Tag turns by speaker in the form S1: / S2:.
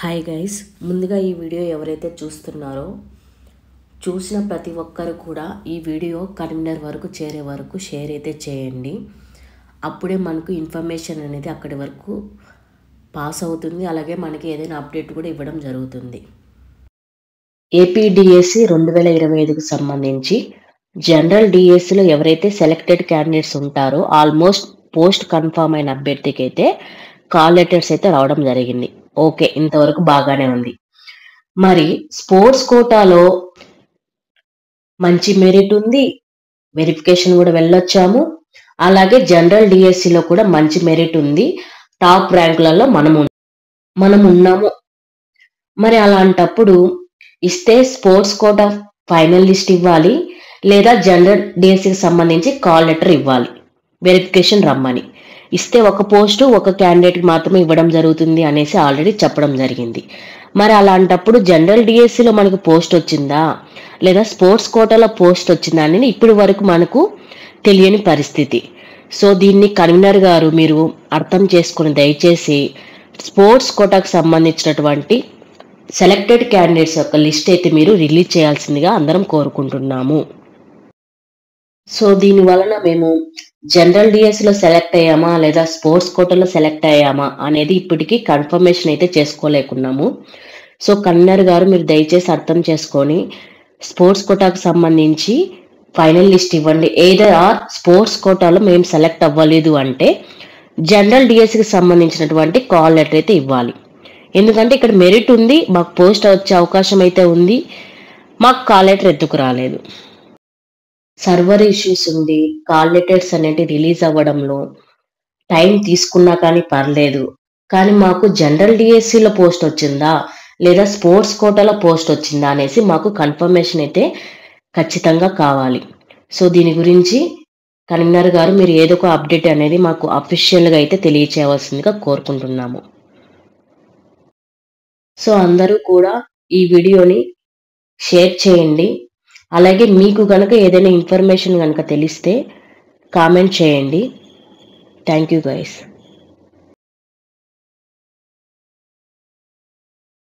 S1: Hi guys, ముందుగా ఈ video ఎవరైతే చూస్తున్నారో చూసిన ప్రతి ఒక్కరు కూడా ఈ వీడియో కన్వీనర్ వరకు చేరే వరకు షేర్ అయితే చేయండి. అప్పుడే మనకు ఇన్ఫర్మేషన్ అనేది అక్కడి వరకు పాస్ అవుతుంది. అలాగే మనకి ఏదైనా అప్డేట్ కూడా ఇవ్వడం జరుగుతుంది. ఏపీడిఎస్సి 2025కు సంబంధించి జనరల్ డిఎస్సిలో ఎవరైతే సెలెక్టెడ్ క్యాండిడేట్స్ ఉంటారో ఆల్మోస్ట్ పోస్ట్ కన్ఫర్మ్ అయిన అభ్యర్థికి అయితే కాల్ లెటర్స్ అయితే రావడం జరిగింది. ఓకే, ఇంతవరకు బాగానే ఉంది. మరి స్పోర్ట్స్ కోటాలో మంచి మెరిట్ ఉంది, వెరిఫికేషన్ కూడా వెళ్ళొచ్చాము. అలాగే జనరల్ డిఎస్సిలో కూడా మంచి మెరిట్ ఉంది, టాప్ ర్యాంకులలో మనం ఉన్నాము. మరి అలాంటప్పుడు ఇస్తే స్పోర్ట్స్ కోటా ఫైనల్ లిస్ట్ ఇవ్వాలి, లేదా జనరల్ డిఎస్సికి సంబంధించి కాల్ లెటర్ ఇవ్వాలి, వెరిఫికేషన్ రమ్మని. ఇస్తే ఒక పోస్టు ఒక క్యాండిడేట్కి మాత్రమే ఇవ్వడం జరుగుతుంది అనేసి ఆల్రెడీ చెప్పడం జరిగింది. మరి అలాంటప్పుడు జనరల్ డిఎస్సిలో మనకు పోస్ట్ వచ్చిందా లేదా స్పోర్ట్స్ కోటాలో పోస్ట్ వచ్చిందా అనేది ఇప్పటి వరకు మనకు తెలియని పరిస్థితి. సో దీన్ని కన్వీనర్ గారు మీరు అర్థం చేసుకుని దయచేసి స్పోర్ట్స్ కోటాకు సంబంధించినటువంటి సెలెక్టెడ్ క్యాండిడేట్స్ యొక్క లిస్ట్ అయితే మీరు రిలీజ్ చేయాల్సిందిగా అందరం కోరుకుంటున్నాము. సో దీని వలన మేము జనరల్ డిఎస్సిలో సెలెక్ట్ అయ్యామా లేదా స్పోర్ట్స్ కోటాలో సెలెక్ట్ అయ్యామా అనేది ఇప్పటికీ కన్ఫర్మేషన్ అయితే చేసుకోలేకున్నాము. సో కన్వీనర్ గారు మీరు దయచేసి అర్థం చేసుకొని స్పోర్ట్స్ కోటాకు సంబంధించి ఫైనల్ లిస్ట్ ఇవ్వండి. ఏదర్ ఆర్ స్పోర్ట్స్ కోటాలో మేము సెలెక్ట్ అవ్వలేదు అంటే జనరల్ డిఎస్సికి సంబంధించినటువంటి కాల్ లెటర్ అయితే ఇవ్వాలి. ఎందుకంటే ఇక్కడ మెరిట్ ఉంది, మాకు పోస్ట్ వచ్చే అవకాశం అయితే ఉంది, మాకు కాల్ లెటర్ ఎందుకు రాలేదు. సర్వర్ ఇష్యూస్ ఉండి కాల్ లెటర్స్ అనేవి రిలీజ్ అవ్వడంలో టైం తీసుకున్నా కానీ పర్లేదు, కానీ మాకు జనరల్ డిఎస్సిలో పోస్ట్ వచ్చిందా లేదా స్పోర్ట్స్ కోటాలో పోస్ట్ వచ్చిందా అనేసి మాకు కన్ఫర్మేషన్ అయితే ఖచ్చితంగా కావాలి. సో దీని గురించి కన్వీనర్ గారు మీరు ఏదో ఒక అప్డేట్ అనేది మాకు అఫీషియల్గా అయితే తెలియచేయవలసిందిగా కోరుకుంటున్నాము. సో అందరూ కూడా ఈ వీడియోని షేర్ చేయండి. అలాగే మీకు కనుక ఏదైనా ఇన్ఫర్మేషన్ కనుక తెలిస్తే కామెంట్ చేయండి. Thank you guys.